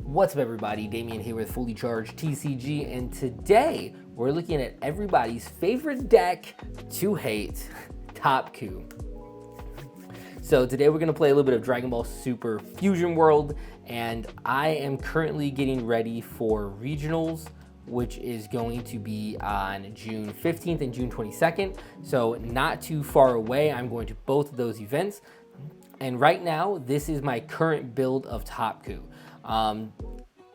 What's up everybody, Damien here with Fully Charged TCG, and today we're looking at everybody's favorite deck to hate, Topku. So today we're going to play a little bit of Dragon Ball Super Fusion World, and I am currently getting ready for Regionals, which is going to be on June 15th and June 22nd. So not too far away. I'm going to both of those events. And right now, this is my current build of Topku.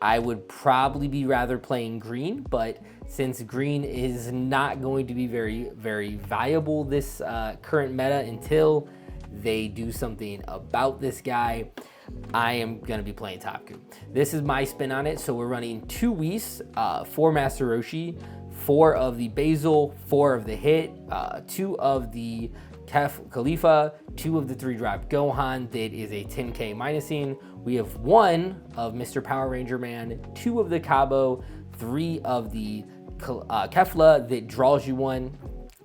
I would probably be rather playing green, but since green is not going to be very viable this current meta until they do something about this guy, I am going to be playing Topku. This is my spin on it. So we're running 2 Whis, 4 Master Roshi, 4 of the Basil, 4 of the Hit, 2 of the Khalifa, 2 of the 3-drop Gohan that is a 10k minusing. We have 1 of Mr. Power Ranger Man, 2 of the Cabo, 3 of the Kefla that draws you 1,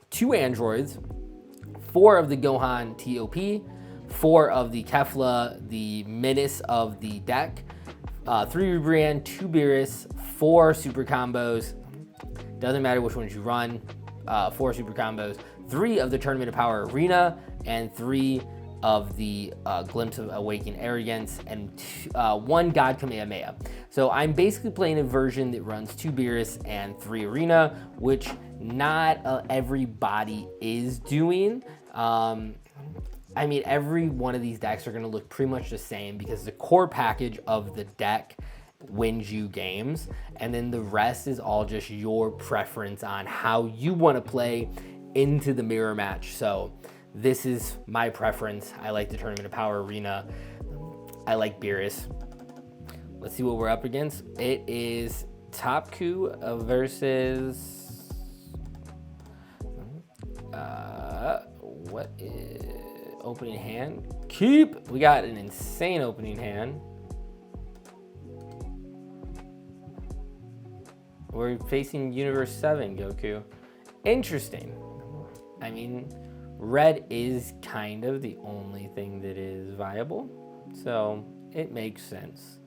2 androids, 4 of the Gohan TOP, 4 of the Kefla, the menace of the deck, 3 Rubrian, 2 Beerus, 4 super combos. Doesn't matter which ones you run, 4 super combos, 3 of the Tournament of Power Arena, and 3 of the Glimpse of Awakened Arrogance, and 1 God Kamehameha. So I'm basically playing a version that runs 2 Beerus and 3 Arena, which not everybody is doing. I mean, every one of these decks are going to look pretty much the same because the core package of the deck wins you games, and then the rest is all just your preference on how you want to play into the mirror match. So this is my preference. I like the Tournament of Power Arena. I like Beerus. Let's see what we're up against. It is Topku versus what is opening hand? Keep. We got an insane opening hand. We're facing Universe 7 Goku. Interesting. I mean, red is kind of the only thing that is viable, so it makes sense.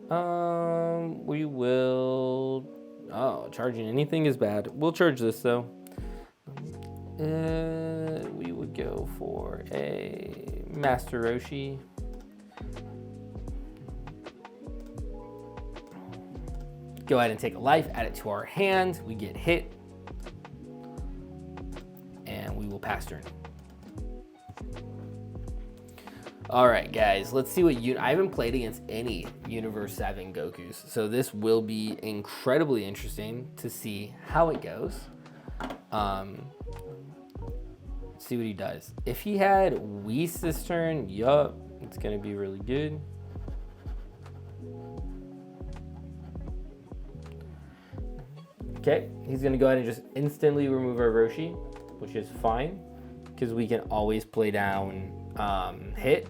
We will... Oh, charging anything is bad. We'll charge this, though. We would go for a Master Roshi. Go ahead and take a life, add it to our hand. We get hit, and we will pass turn. All right, guys, let's see what I haven't played against any Universe 7 Gokus, so this will be incredibly interesting to see how it goes. See what he does. If he had Whis this turn, yup, it's gonna be really good. Okay, he's gonna go ahead and just instantly remove our Roshi, which is fine, because we can always play down Hit,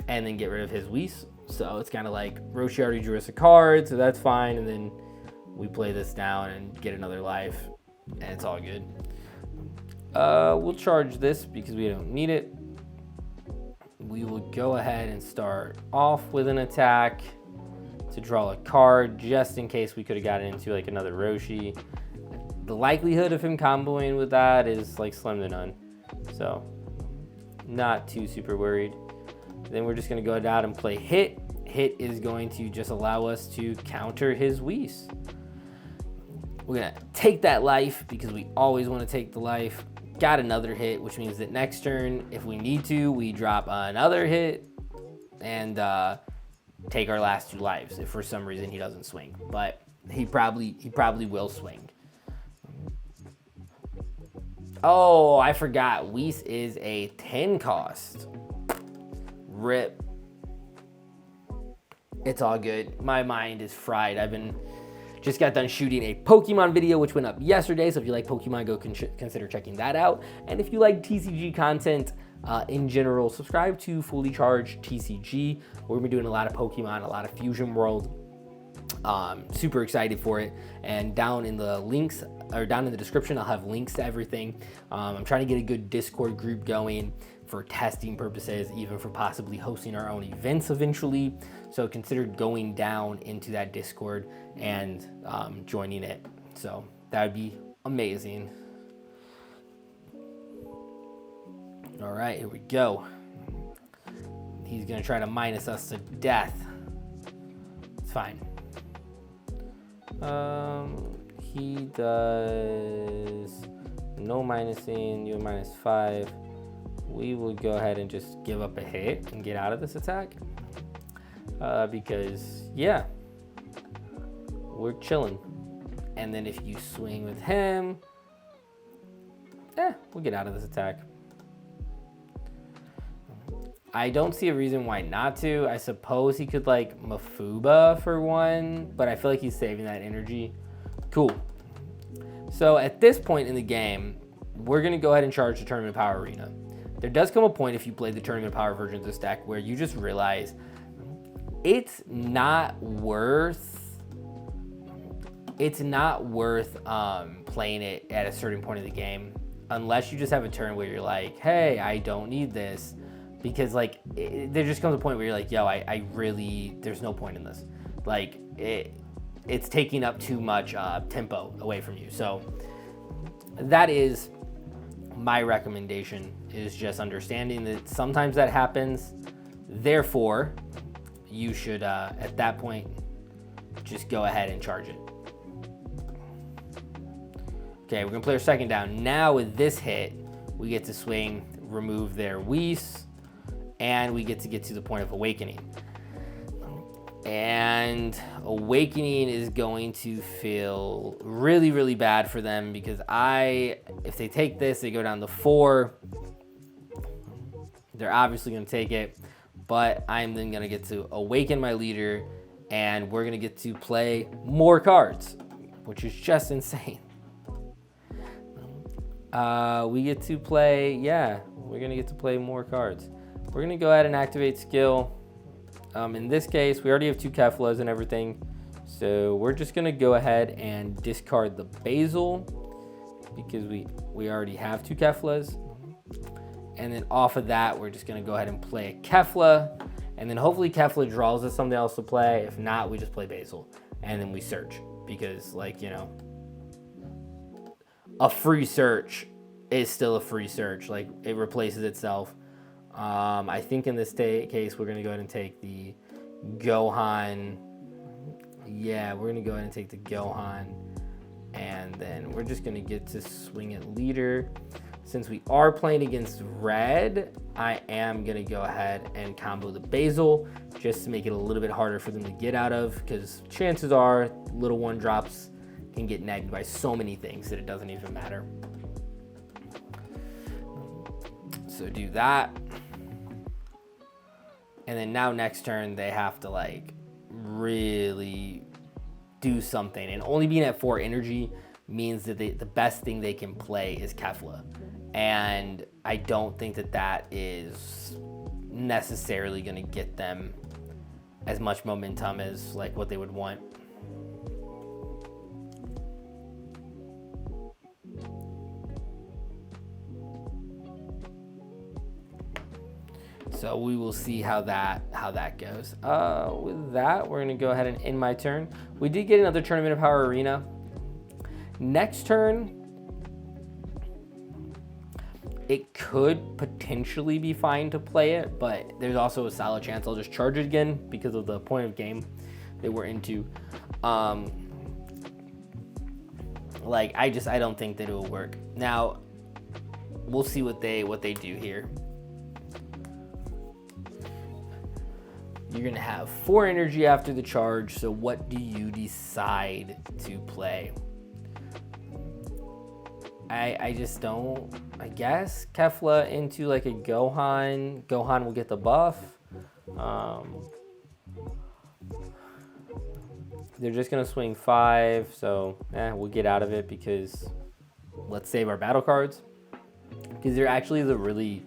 and then get rid of his Whis. So it's kind of like Roshi already drew us a card, so that's fine, and then we play this down and get another life, and it's all good. We'll charge this because we don't need it. We will go ahead and start off with an attack to draw a card, just in case we could have gotten into like another Roshi. The likelihood of him comboing with that is like slim to none, so not too super worried. Then we're just going to go down and play Hit. Hit is going to just allow us to counter his Whis. We're going to take that life because we always want to take the life. Got another hit, which means that next turn, if we need to, we drop another hit and take our last 2 lives if for some reason he doesn't swing. But he probably will swing. Oh, I forgot. Whis is a 10 cost. RIP. It's all good. My mind is fried. Just got done shooting a Pokemon video, which went up yesterday. So if you like Pokemon, go consider checking that out. And if you like TCG content in general, subscribe to Fully Charged TCG. We're gonna be doing a lot of Pokemon, a lot of Fusion World. Super excited for it. And down in the links, or down in the description, I'll have links to everything. I'm trying to get a good Discord group going for testing purposes, even for possibly hosting our own events eventually. So consider going down into that Discord and joining it. So that would be amazing. All right, here we go. He's gonna try to minus us to death. It's fine. He does no minusing, you -5. We will go ahead and just give up a hit and get out of this attack. Because, yeah, we're chilling. And then if you swing with him, we'll get out of this attack. I don't see a reason why not to. I suppose he could like Mafuba for one, but I feel like he's saving that energy. Cool. So at this point in the game, we're gonna go ahead and charge the Tournament of Power Arena. There does come a point if you play the Tournament of Power version of this deck where you just realize it's not worth playing it at a certain point of the game unless you just have a turn where you're like, hey, I don't need this. Because like, there just comes a point where you're like, yo, I really, there's no point in this. Like, it's taking up too much tempo away from you. So that is my recommendation, is just understanding that sometimes that happens. Therefore, you should, at that point, just go ahead and charge it. Okay, we're gonna play our second down. Now with this hit, we get to swing, remove their Whis, and we get to the point of awakening. And awakening is going to feel really, really bad for them because if they take this, they go down to 4. They're obviously gonna take it, but I'm then gonna get to awaken my leader and we're gonna get to play more cards, which is just insane. We get to play, we're gonna get to play more cards. We're gonna go ahead and activate skill. In this case, we already have 2 Keflas and everything. So we're just gonna go ahead and discard the Basil because we already have 2 Keflas. And then off of that, we're just gonna go ahead and play a Kefla. And then hopefully Kefla draws us something else to play. If not, we just play Basil. And then we search because, like, you know, a free search is still a free search. Like, it replaces itself. I think in this case, we're going to go ahead and take the Gohan. Yeah, we're going to go ahead and take the Gohan. And then we're just going to get to swing at leader. Since we are playing against red, I am going to go ahead and combo the Basil just to make it a little bit harder for them to get out of, because chances are little 1-drops can get negged by so many things that it doesn't even matter. So do that. And then now next turn, they have to like really do something. And only being at 4 energy means that the best thing they can play is Kefla. And I don't think that is necessarily going to get them as much momentum as like what they would want. So we will see how that goes. With that, we're gonna go ahead and end my turn. We did get another Tournament of Power Arena. Next turn, it could potentially be fine to play it, but there's also a solid chance I'll just charge it again because of the point of game that we're into. Like, I don't think that it will work. Now, we'll see what they do here. You're gonna have 4 energy after the charge, so what do you decide to play? I just don't, I guess Kefla into like a Gohan. Gohan will get the buff. They're just gonna swing 5, so we'll get out of it because let's save our battle cards. Because there actually is a really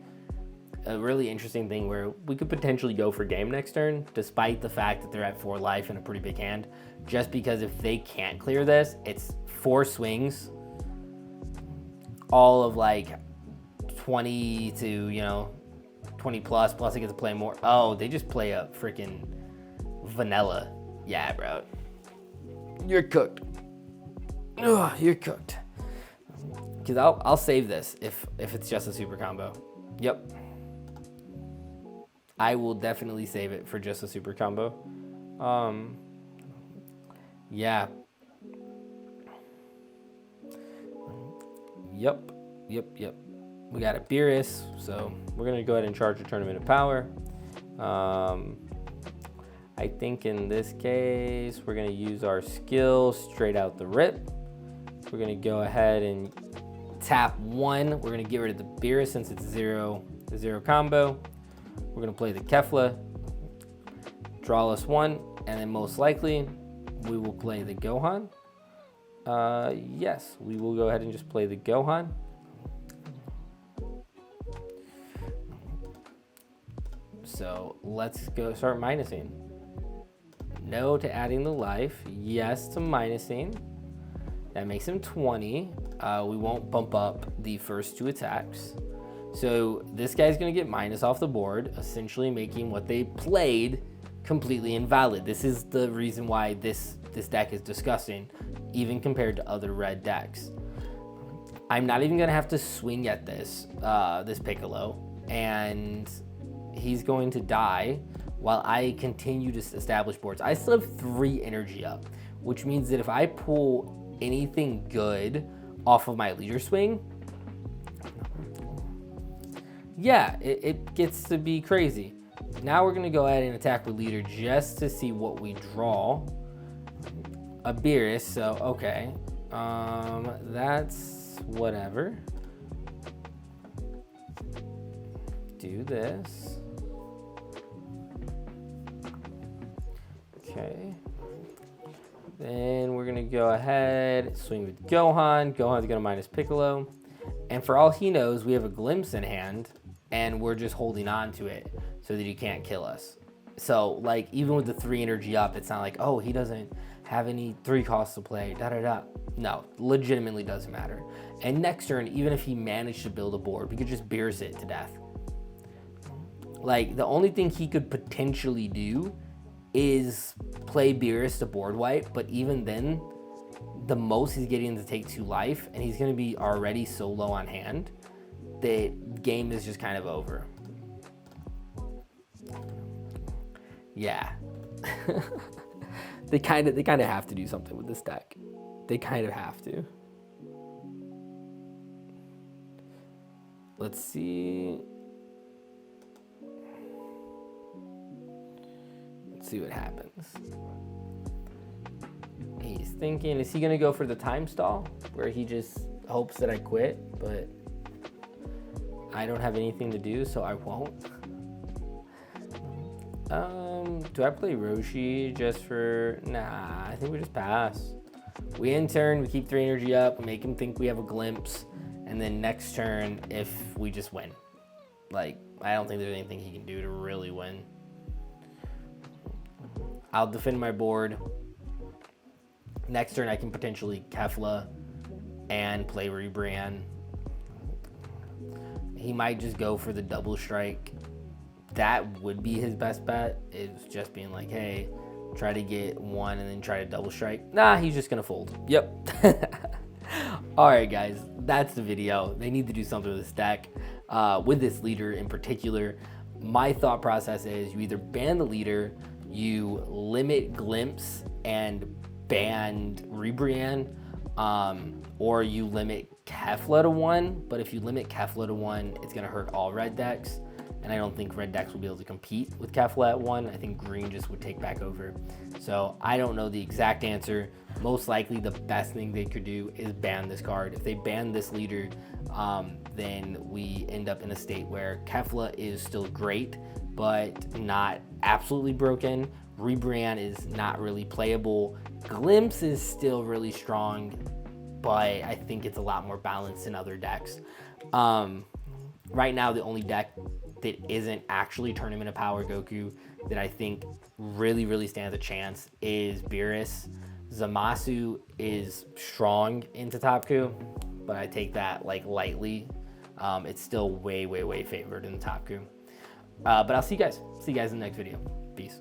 interesting thing where we could potentially go for game next turn, despite the fact that they're at 4 life and a pretty big hand. Just because if they can't clear this, it's 4 swings, all of like 20 to 20 plus I get to play more. Oh, they just play a freaking vanilla. Yeah, bro. You're cooked. Ugh, you're cooked. Because I'll save this if it's just a super combo. Yep. I will definitely save it for just a super combo. Yeah. Yep. We got a Beerus, so we're gonna go ahead and charge a Tournament of Power. I think in this case, we're gonna use our skill straight out the rip. We're gonna go ahead and tap 1. We're gonna get rid of the Beerus since it's zero combo. We're gonna play the Kefla, drawless 1, and then most likely we will play the Gohan. Yes, we will go ahead and just play the Gohan. So let's go start minusing. No to adding the life. Yes to minusing. That makes him 20. We won't bump up the first 2 attacks. So this guy's gonna get minus off the board, essentially making what they played completely invalid. This is the reason why this deck is disgusting, even compared to other red decks. I'm not even gonna have to swing at this Piccolo, and he's going to die while I continue to establish boards. I still have 3 energy up, which means that if I pull anything good off of my leader swing, yeah, it gets to be crazy. Now we're gonna go ahead and attack with leader just to see what we draw. A Beerus, so okay. That's whatever. Do this. Okay. Then we're gonna go ahead, swing with Gohan. Gohan's gonna minus Piccolo. And for all he knows, we have a glimpse in hand, and we're just holding on to it so that he can't kill us. So, like, even with the 3 energy up, it's not like, oh, he doesn't have any 3 costs to play, No, legitimately doesn't matter. And next turn, even if he managed to build a board, we could just Beerus it to death. Like, the only thing he could potentially do is play Beerus to board wipe, but even then, the most he's getting to take 2 life, and he's gonna be already so low on hand, the game is just kind of over. Yeah. They kind of have to do something with this deck. They kind of have to. Let's see. Let's see what happens. He's thinking, is he gonna go for the time stall where he just hopes that I quit, but I don't have anything to do, so I won't. Do I play Roshi just for, nah, I think we just pass. We in turn, we keep 3 energy up, we make him think we have a glimpse, and then next turn, if we just win. Like, I don't think there's anything he can do to really win. I'll defend my board. Next turn, I can potentially Kefla and play Rebrand. He might just go for the double strike. That would be his best bet. It's just being like, hey, try to get 1 and then try to double strike. Nah, he's just gonna fold. Yep. All right, guys, that's the video. They need to do something with this deck, with this leader in particular. My thought process is you either ban the leader, you limit Glimpse and ban Rebrand, or you limit Kefla to 1. But if you limit Kefla to 1, it's gonna hurt all red decks. And I don't think red decks will be able to compete with Kefla at 1. I think green just would take back over. So I don't know the exact answer. Most likely the best thing they could do is ban this card. If they ban this leader, then we end up in a state where Kefla is still great, but not absolutely broken. Rebrand is not really playable. Glimpse is still really strong, but I think it's a lot more balanced in other decks. Right now, the only deck that isn't actually Tournament of Power Goku that I think really stands a chance is Beerus. Zamasu is strong into Topku, but I take that like lightly. It's still way favored in Topku. But I'll see you guys. See you guys in the next video. Peace.